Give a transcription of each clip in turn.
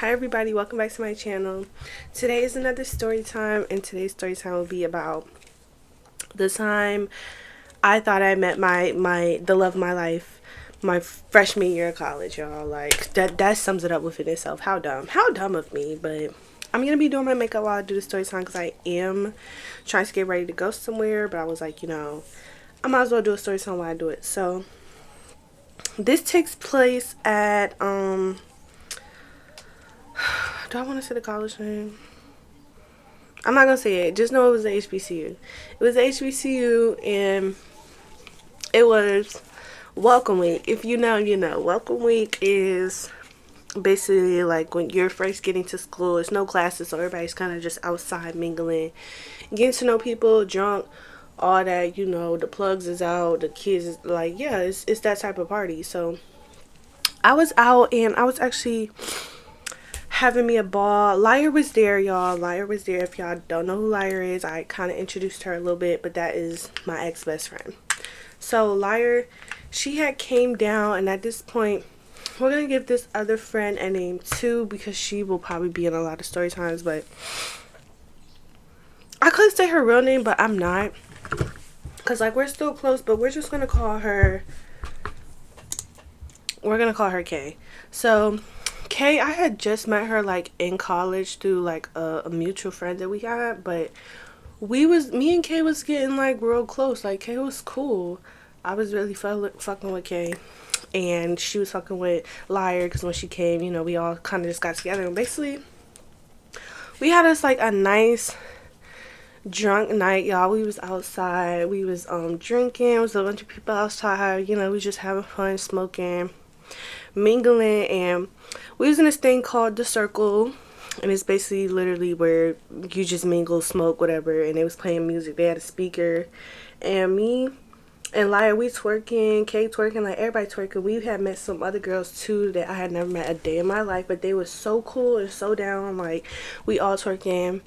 Hi everybody, welcome back to my channel. Today is another story time, and today's story time will be about the time I thought I met the love of my life my freshman year of college, y'all. Like that sums it up within itself. How dumb of me. But I'm gonna be doing my makeup while I do the story time because I am trying to get ready to go somewhere, but I was like, I might as well do a story time while I do it. So this takes place at do I want to say the college name? I'm not gonna say it. Just know it was the HBCU. It was the HBCU, and it was welcome week. If you know, you know. Welcome week is basically like when you're first getting to school. It's no classes, so everybody's kind of just outside mingling, getting to know people, drunk, all that. The plugs is out. The kids is like, yeah, it's that type of party. So I was out, and I was actually having me a ball. Liar was there, y'all. Liar was there. If y'all don't know who Liar is, I kind of introduced her a little bit, but that is my ex-best friend. So Liar, she had came down, and at this point, we're gonna give this other friend a name too, because she will probably be in a lot of story times, but I could say her real name, but I'm not, because like we're still close, but we're just gonna call her Kay. So Kay, I had just met her like in college through like a mutual friend that we had, but me and Kay was getting like real close. Like Kay was cool. I was really fucking with Kay, and she was fucking with Liar because when she came, we all kind of just got together, and basically we had us like a nice drunk night, y'all. We was outside, we was drinking, it was a bunch of people outside, we just having fun, smoking, mingling, and we was in this thing called the Circle, and it's basically literally where you just mingle, smoke, whatever, and they was playing music. They had a speaker, and me and Liar, we twerking, Kay twerking, like everybody twerking. We had met some other girls too that I had never met a day in my life, but they was so cool and so down. Like we all twerking.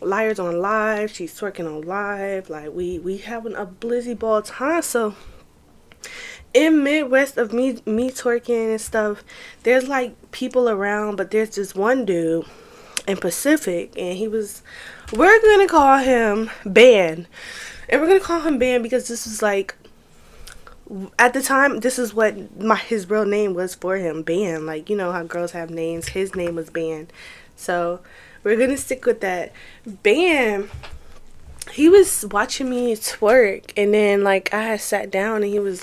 Liar's on live, she's twerking on live, like we having a blizzy ball time. So in Midwest of me twerking and stuff, there's like people around, but there's this one dude in Pacific, and we're gonna call him Ben. And we're gonna call him Ben because this was like, at the time, this is what his real name was for him, Ben. Like, how girls have names, his name was Ben. So we're gonna stick with that. Ben, he was watching me twerk, and then like I had sat down, and he was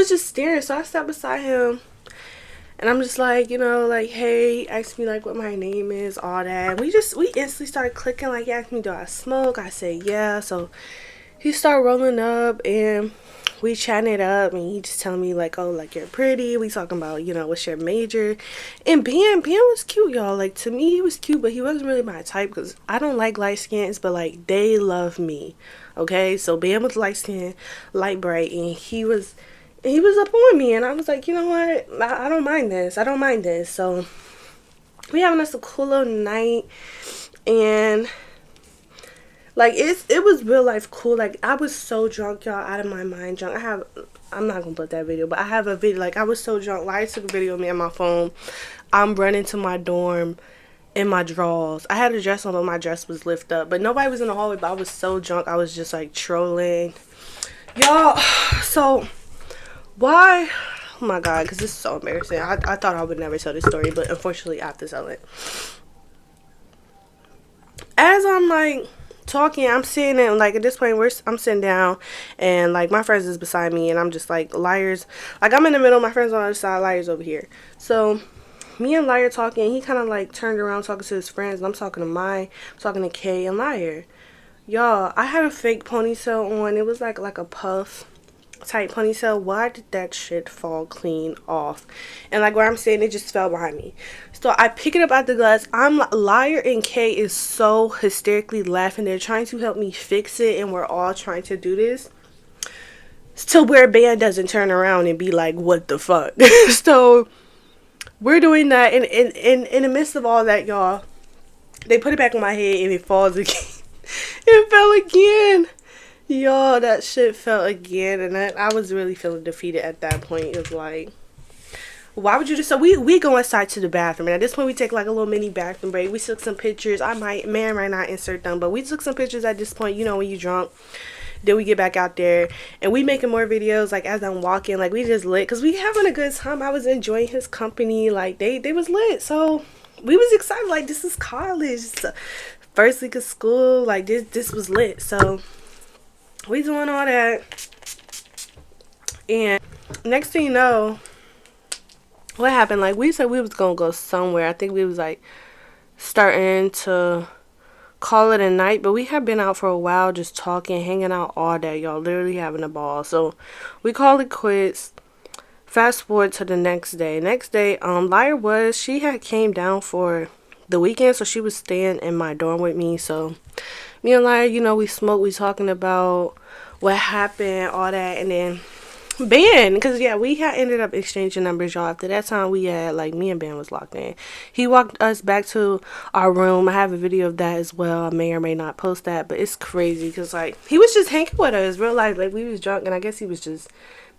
just staring. So I sat beside him, and I'm just like, like, hey, asked me like what my name is, all that. We instantly started clicking. Like, he asked me, do I smoke? I said yeah. So he started rolling up, and we chatting it up, and he just telling me like, oh, like, you're pretty. We talking about, what's your major. And Ben was cute, y'all. Like, to me, he was cute, but he wasn't really my type because I don't like light skins, but like they love me. Okay, so Ben was light skin, light bright, and he was up on me, and I was like, you know what, I don't mind this. So we having us a cool little night, and like it was real life cool. Like I was so drunk, y'all, out of my mind drunk. I'm not gonna put that video, but I have a video. Like I was so drunk. Like I took a video of me on my phone. I'm running to my dorm in my drawers. I had a dress on, but my dress was lifted up. But nobody was in the hallway, but I was so drunk. I was just like trolling. Y'all, so why? Oh my god, because this is so embarrassing. I thought I would never tell this story, but unfortunately I have to tell it. As I'm like talking, I'm sitting, and like at this point I'm sitting down, and like my friends is beside me, and I'm just like, Liar's, like I'm in the middle, my friends on the other side, Liar's over here. So me and Liar talking, he kind of like turned around talking to his friends, and I'm talking to Kay and Liar. Y'all, I had a fake ponytail on. It was like a puff type ponytail. Why did that shit fall clean off? And like where I'm sitting, it just fell behind me. So I pick it up out the glass. Liar and Kay is so hysterically laughing. They're trying to help me fix it, and we're all trying to do this to where Ben doesn't turn around and be like, what the fuck? So we're doing that, and in the midst of all that, y'all, they put it back on my head, and it falls again. It fell again. Y'all, that shit fell again, and I was really feeling defeated at that point. It was like, Why would you do so? We go inside to the bathroom, and at this point we take like a little mini bathroom break. We took some pictures. I might might not insert them, but we took some pictures at this point. You know, when you drunk. Then we get back out there and we making more videos like as I'm walking, like we just lit because we having a good time. I was enjoying his company, like they was lit, so we was excited, like this is college, it's the first week of school, like this was lit. So we doing all that, and next thing you know, what happened, like we said we was gonna go somewhere. I think we was like starting to call it a night, but we had been out for a while just talking, hanging out all day, y'all, literally having a ball. So we called it quits. Fast forward to the next day. Lyra she had came down for the weekend, so she was staying in my dorm with me. So me and Lyra, you know, we smoked, we talking about what happened, all that, and then Ben, because yeah, we had ended up exchanging numbers, y'all. After that time, we had like me and Ben was locked in. He walked us back to our room. I have a video of that as well. I may or may not post that, but it's crazy because like he was just hanging with us, real life. Like we was drunk, and I guess he was just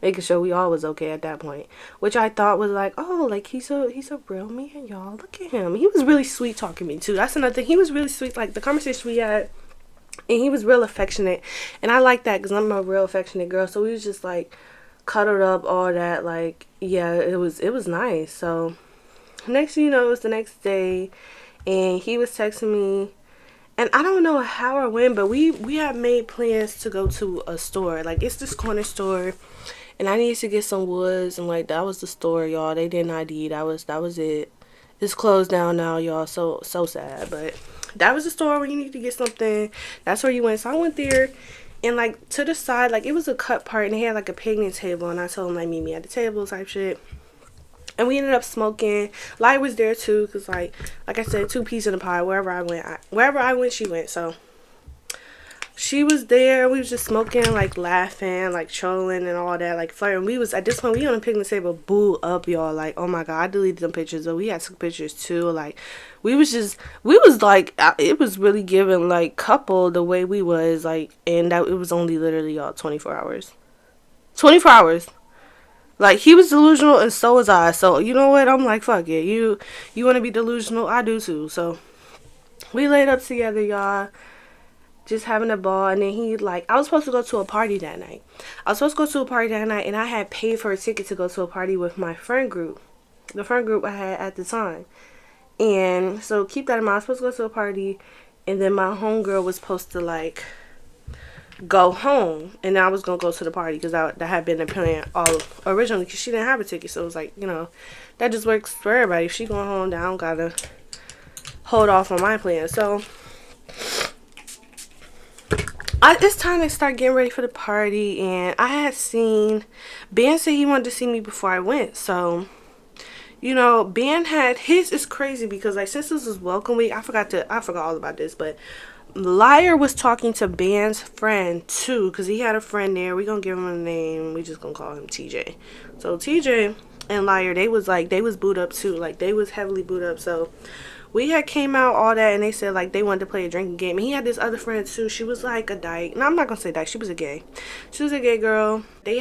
making sure we all was okay at that point, which I thought was like, oh, like he's a real man, y'all. Look at him. He was really sweet talking to me too. That's another thing. He was really sweet. Like the conversation we had. And he was real affectionate, and I like that because I'm a real affectionate girl. So we was just like cuddled up, all that, like yeah, it was nice. So next thing you know, it was the next day, and he was texting me, and I don't know how or when, but we had made plans to go to a store. Like it's this corner store, and I needed to get some woods, and like that was the store, y'all. They didn't ID. That was it. It's closed down now, y'all. So sad, but that was the store where you need to get something. That's where you went. So I went there, and like to the side, like it was a cut part, and they had like a picnic table, and I told him like meet me at the table type shit. And we ended up smoking. Light was there too, cause like I said, 2 peas in a pie. Wherever I went, she went. So she was there. We was just smoking, like laughing, like trolling and all that, like flirting. We was at this point we on a picnic table, boo up, y'all. Like oh my god, I deleted them pictures, but we had took pictures too. Like we was like it was really giving like couple the way we was like, and that it was only literally y'all 24 hours. 24 hours. Like he was delusional and so was I. So you know what? I'm like fuck it. You want to be delusional? I do too. So we laid up together, y'all. Just having a ball, and then he like I was supposed to go to a party that night. And I had paid for a ticket to go to a party with my friend group, the friend group I had at the time. And so keep that in mind. I was supposed to go to a party, and then my homegirl was supposed to like go home, and I was gonna go to the party because that had been the plan all originally because she didn't have a ticket. So it was like, you know, that just works for everybody. If she going home, then I don't gotta hold off on my plan. So it's time to start getting ready for the party, and I had seen Ben said he wanted to see me before I went. So you know, Ben had his is crazy because like since this was welcome week, I forgot all about this, but Liar was talking to Ben's friend too, because he had a friend there. We gonna give him a name. We just gonna call him TJ. So TJ and Liar, they was booed up too. Like they was heavily booed up. So we had came out all that, and they said like they wanted to play a drinking game. And he had this other friend too. She was like a dyke. No, I'm not gonna say dyke. She was a gay. She was a gay girl. They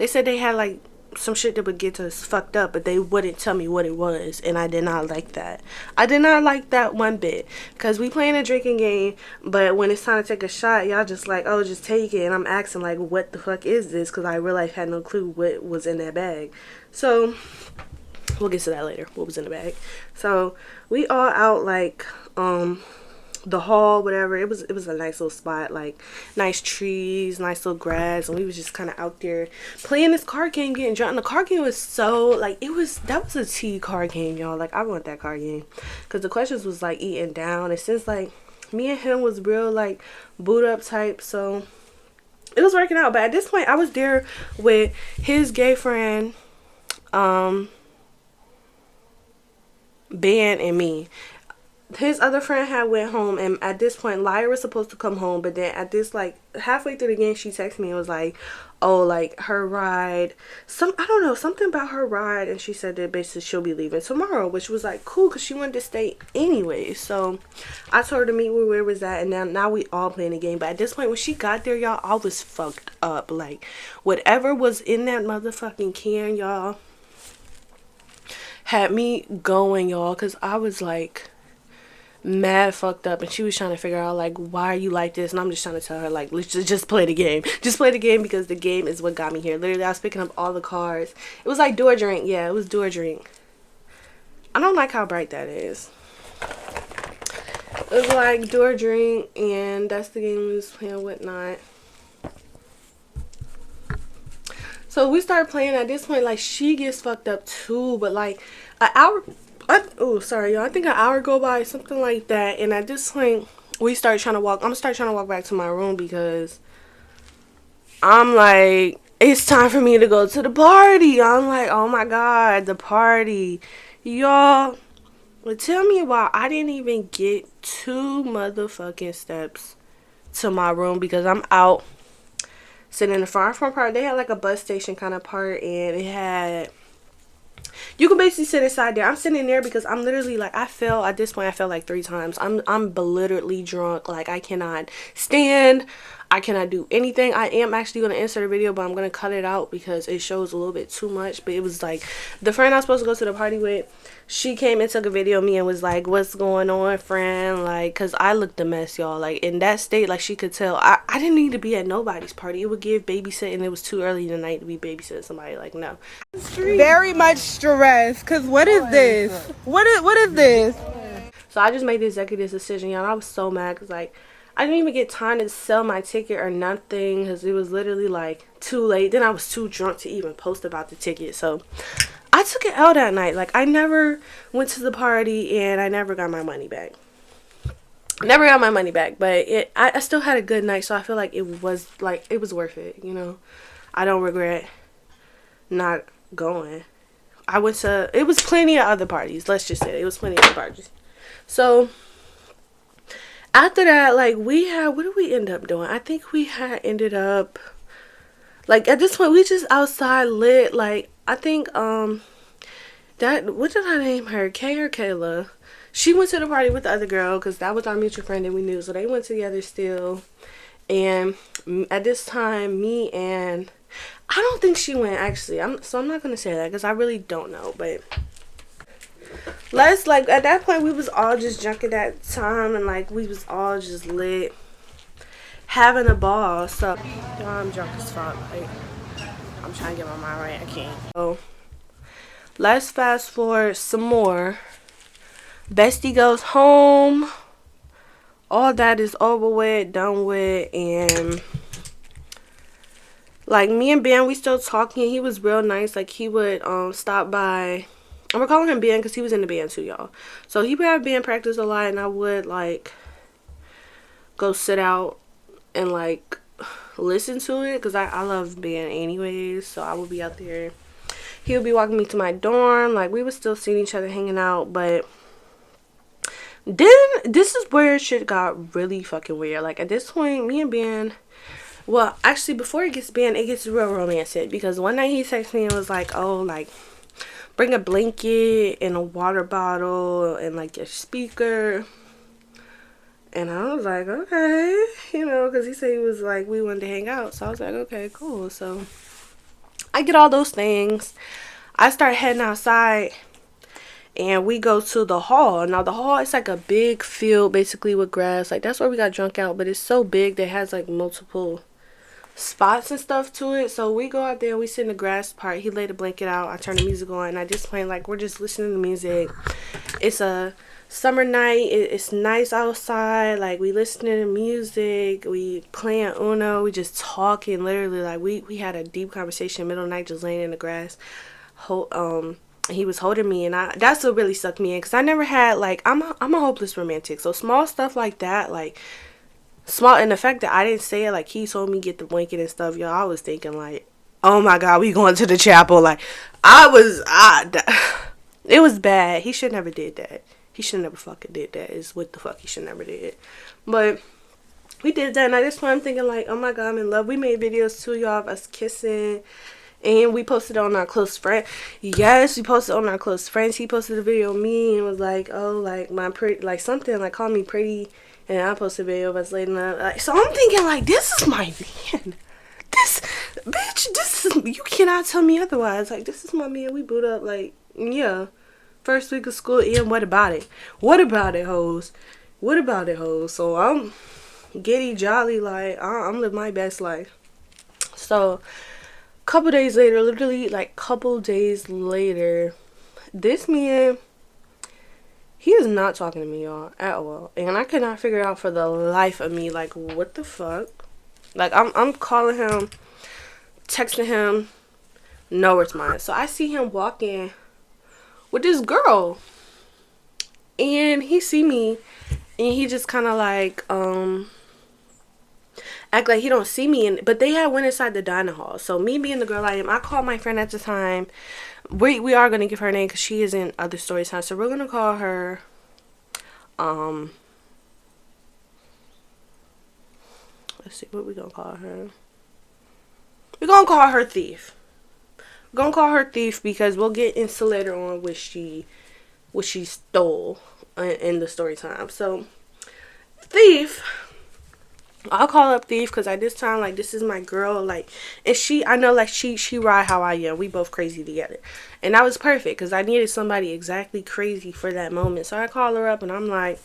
said they had like some shit that would get us fucked up, but they wouldn't tell me what it was, and I did not like that. I did not like that one bit, because we playing a drinking game, but when it's time to take a shot, y'all just like, oh, just take it, and I'm asking like, what the fuck is this, because I really had no clue what was in that bag. So we'll get to that later, what was in the bag. So we all out like the hall, whatever. It was a nice little spot, like nice trees, nice little grass, and we was just kind of out there playing this card game, getting drunk. And the card game was so like that was a T card game, y'all. Like I want that card game because the questions was like eating down, and since like me and him was real like boot up type, so it was working out. But at this point I was there with his gay friend Ben and me. His other friend had went home, and at this point Lyra was supposed to come home, but then at this like halfway through the game she texted me and was like, oh, like her ride, I don't know, something about her ride, and she said that basically she'll be leaving tomorrow, which was like cool because she wanted to stay anyway. So I told her to meet where was that, and now we all playing the game. But at this point when she got there, y'all, I was fucked up. Like whatever was in that motherfucking can, y'all, had me going, y'all, because I was like mad fucked up, and she was trying to figure out like, why are you like this, and I'm just trying to tell her like, let's just play the game, just play the game, because the game is what got me here. Literally, I was picking up all the cards. It was like do or drink. Yeah, it was do or drink. I don't like how bright that is. It was like do or drink, and that's the game we was playing, whatnot. So we started playing. At this point, like, she gets fucked up too, but like an hour, oh sorry y'all, I think an hour go by, something like that, and at this point we started trying to walk. I'm gonna start trying to walk back to my room because I'm like, it's time for me to go to the party. I'm like, oh my god, the party, y'all. But tell me why I didn't even get 2 motherfucking steps to my room, because I'm out sitting in the front part. They had like a bus station kind of part, and it had, you can basically sit inside there. I'm sitting there because I'm literally like, I fell at this point. I fell like 3 times. I'm belligerently drunk. Like, I cannot stand. I cannot do anything. I am actually going to insert a video, but I'm going to cut it out because it shows a little bit too much. But it was like the friend I was supposed to go to the party with, she came and took a video of me and was like, what's going on, friend? Like, because I looked a mess, y'all. Like, in that state, like, she could tell. I didn't need to be at nobody's party. It would give babysitting. It was too early in the night to be babysitting somebody. Like, no. Very much stressed, because what is this? What is this? So I just made the executive decision, y'all. I was so mad because, like, I didn't even get time to sell my ticket or nothing because it was literally, like, too late. Then I was too drunk to even post about the ticket. So I took it out that night. Like, I never went to the party, and I never got my money back. Never got my money back, but I still had a good night, so I feel like it was worth it, you know. I don't regret not going. I went to, it was plenty of other parties. Let's just say it was plenty of other parties. So after that, like, we had, what did we end up doing? I think we had ended up, like, at this point, we just outside lit. Like, I think, that, what did I name her? Kay or Kayla? She went to the party with the other girl because that was our mutual friend that we knew. So they went together still. And at this time, me and, I don't think she went, actually. I'm not going to say that because I really don't know. But let's, like, at that point, we was all just drunk at that time. And, like, we was all just lit, having a ball. So, y'all, I'm drunk as fuck. Like, I'm trying to get my mind right. I can't. So, let's fast forward some more. Bestie goes home. All that is over with, done with, and like, me and Ben, we still talking. He was real nice. Like, he would stop by, and we're calling him Ben because he was in the band too, y'all. So he would have band practice a lot, and I would like go sit out and like listen to it because I love band anyways. So I would be out there. He would be walking me to my dorm. Like, we would still seeing each other, hanging out, but then this is where shit got really fucking weird. Like, at this point, me and Ben, well, actually, before it gets Ben, it gets real romantic, because one night he texted me and was like, oh, like, bring a blanket and a water bottle and like your speaker. And I was like, okay, you know, because he said he was like, we wanted to hang out. So I was like, okay, cool. So I get all those things. I start heading outside. And we go to the hall. Now, the hall is like a big field, basically, with grass. Like, that's where we got drunk out. But it's so big that it has, like, multiple spots and stuff to it. So we go out there. We sit in the grass part. He laid a blanket out. I turn the music on. And I just play, like, we're just listening to music. It's a summer night. It's nice outside. Like, we listening to music. We playing Uno. We just talking. Literally, like, we had a deep conversation middle of the night, just laying in the grass. He was holding me, and that's what really sucked me in, because I never had, like, I'm a hopeless romantic, so small stuff like that, like, small, and the fact that I didn't say it, like, he told me get the blanket and stuff, y'all, I was thinking, like, oh my god, we going to the chapel, like, it was bad. He should never did that. He should never fucking did that, is what the fuck he should never did. But we did that, and at this point, I'm thinking, like, oh my god, I'm in love. We made videos too, y'all, of us kissing. And we posted on our close friend. Yes, we posted on our close friends. He posted a video of me and was like, oh, like, my pretty, like, something, like, call me pretty. And I posted a video of us laying up. Like, so I'm thinking, like, this is my man. This, bitch, this is, you cannot tell me otherwise. Like, this is my man. We boot up, like, yeah. first week of school, and what about it? What about it, hoes? What about it, hoes? So I'm giddy, jolly, like I'm living my best life. So couple days later, literally like couple days later, this man, he is not talking to me, y'all, at all. And I could not figure out for the life of me, like, what the fuck? Like, I'm calling him, texting him, no response. So I see him walking with this girl. And he see me, and he just kind of like, act like he don't see me. But they had went inside the dining hall. So me being the girl I am, I called my friend at the time. We are going to give her a name because she is in other story time. So we're going to call her, let's see, what we going to call her? We're going to call her Thief. We're going to call her Thief because we'll get into later on what she stole in the story time. So, Thief, I'll call up Thief because at this time, like, this is my girl, like, and I know, like, she ride how I am. We both crazy together. And that was perfect because I needed somebody exactly crazy for that moment. So I call her up and I'm like,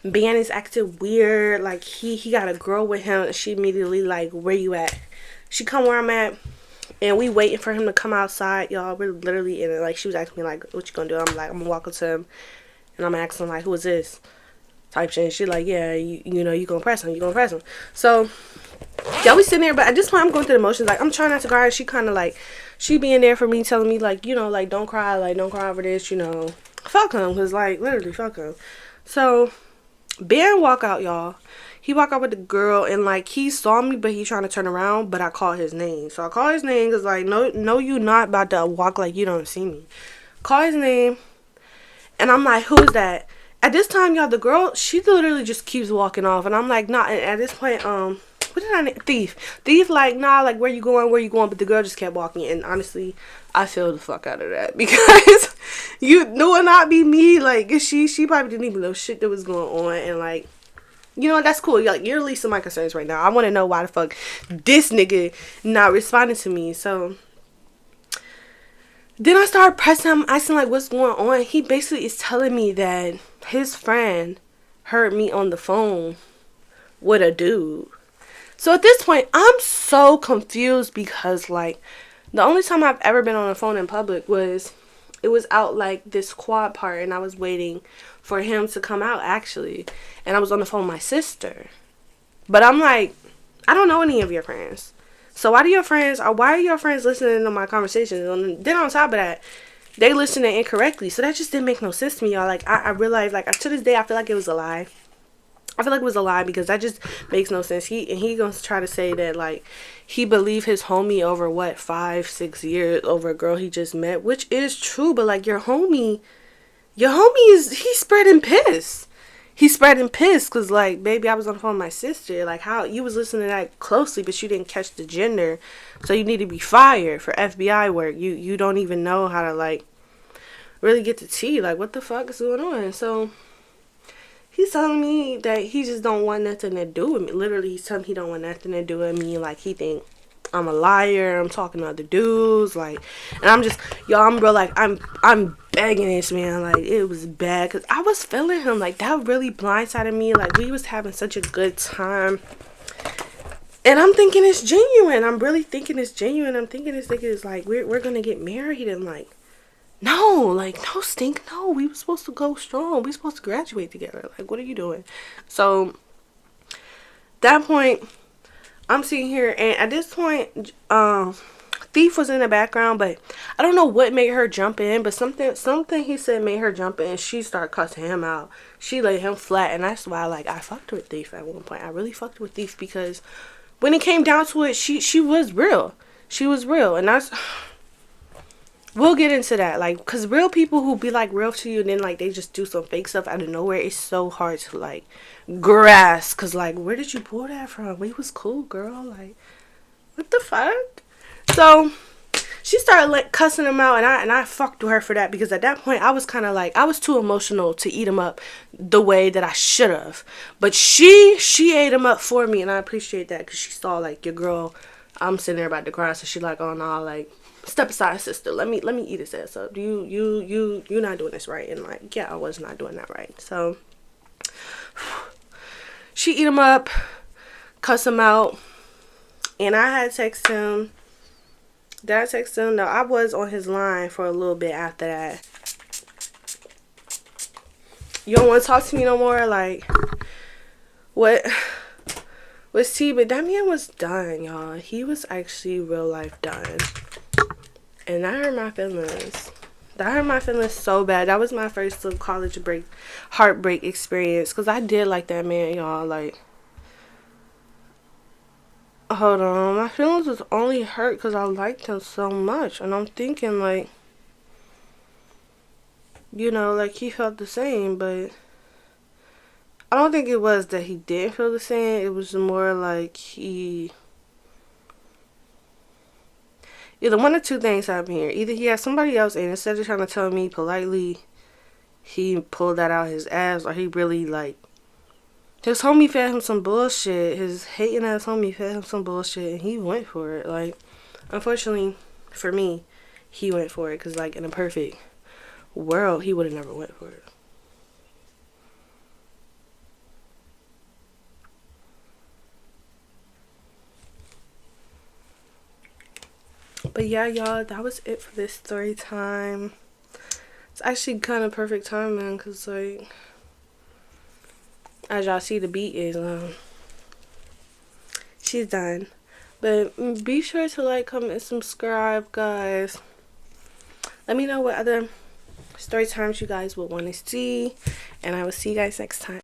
Ben is acting weird. Like, he got a girl with him. And she immediately, like, where you at? She come where I'm at. And we waiting for him to come outside, y'all. We're literally in it. Like, she was asking me, like, what you gonna do? I'm like, I'm gonna walk up to him. And I'm asking him, like, who is this? Type shit. And she like, yeah, you know, you gonna press him. You gonna press him. So, yeah, we sitting there. But at this point, I'm going through the motions. Like, I'm trying not to cry. She kind of, like, she being there for me, telling me, like, you know, like, don't cry. Like, don't cry over this, you know. Fuck him. Because, like, literally, fuck him. So, Ben walk out, y'all. He walk out with the girl, and like he saw me, but he trying to turn around. But I call his name, so I call his name because like no, you not about to walk like you don't see me. Call his name, and I'm like, who is that? At this time, y'all, the girl, she literally just keeps walking off, and I'm like, nah. And at this point, what did I name? Thief, like, nah, like where you going? But the girl just kept walking, and honestly, I feel the fuck out of that because you know it not be me. Like she probably didn't even know shit that was going on, and like. You know, that's cool. You're the least of my concerns right now. I want to know why the fuck this nigga not responding to me. So, then I started pressing him, asking, like, what's going on? He basically is telling me that his friend heard me on the phone with a dude. So, at this point, I'm so confused because, like, the only time I've ever been on the phone in public was, it was out, like, this quad part, and I was waiting for him to come out, actually. And I was on the phone with my sister. But I'm like, I don't know any of your friends. So why are your friends listening to my conversations? And then on top of that, they listening incorrectly. So that just didn't make no sense to me, y'all. Like, I realized, like, to this day, I feel like it was a lie. I feel like it was a lie because that just makes no sense. He gonna try to say that, like, he believed his homie over, 5-6 years over a girl he just met. Which is true, but, like, your homie he's spreading piss. He's spreading piss because, like, baby, I was on the phone with my sister. Like, how you was listening to that closely, but you didn't catch the gender. So you need to be fired for FBI work. You don't even know how to, like, really get the tea. Like, what the fuck is going on? So he's telling me that he just don't want nothing to do with me. Literally, he's telling me he don't want nothing to do with me. Like, he think I'm a liar. I'm talking to other dudes. Like, and I'm just, y'all, I'm real, like, I'm begging this man. Like, it was bad because I was feeling him. Like, that really blindsided me. Like, we was having such a good time. And I'm thinking it's genuine. I'm really thinking it's genuine. I'm thinking this nigga is like, we're going to get married. And like, no, Stink. No, we were supposed to go strong. We were supposed to graduate together. Like, what are you doing? So, that point, I'm sitting here, and at this point, Thief was in the background, but I don't know what made her jump in, but something he said made her jump in. She started cussing him out. She laid him flat, and that's why, like, I fucked with Thief at one point. I really fucked with Thief because when it came down to it, she was real. She was real, and that's... We'll get into that, like, because real people who be, like, real to you, and then, like, they just do some fake stuff out of nowhere, it's so hard to, like, grasp, because, like, where did you pull that from? We was cool, girl, like, what the fuck? So, she started, like, cussing him out, and I fucked with her for that, because at that point, I was kind of, like, I was too emotional to eat him up the way that I should have, but she ate him up for me, and I appreciate that, because she saw, like, your girl, I'm sitting there about to cry, so she like, oh, no, like, step aside, sister. Let me eat his ass up. You not doing this right. And like, yeah, I was not doing that right. So she eat him up, cuss him out, and I had text him. Did I text him? No, I was on his line for a little bit after that. You don't want to talk to me no more? Like, what? Was T? But that man was done, y'all. He was actually real life done. And that hurt my feelings. That hurt my feelings so bad. That was my first little college heartbreak experience. Because I did like that man, y'all. Like, hold on. My feelings was only hurt because I liked him so much. And I'm thinking, like, you know, like, he felt the same. But I don't think it was that he didn't feel the same. It was more like he... Either one or two things happened here. Either he had somebody else, and instead of trying to tell me politely, he pulled that out his ass, or he really, like, his homie fed him some bullshit. His hating ass homie fed him some bullshit, and he went for it. Like, unfortunately for me, he went for it, because, like, in a perfect world, he would have never went for it. But yeah, y'all, that was it for this story time. It's actually kind of perfect timing, because, like, as y'all see, the beat is, she's done. But be sure to like, comment, and subscribe, guys. Let me know what other story times you guys would want to see. And I will see you guys next time.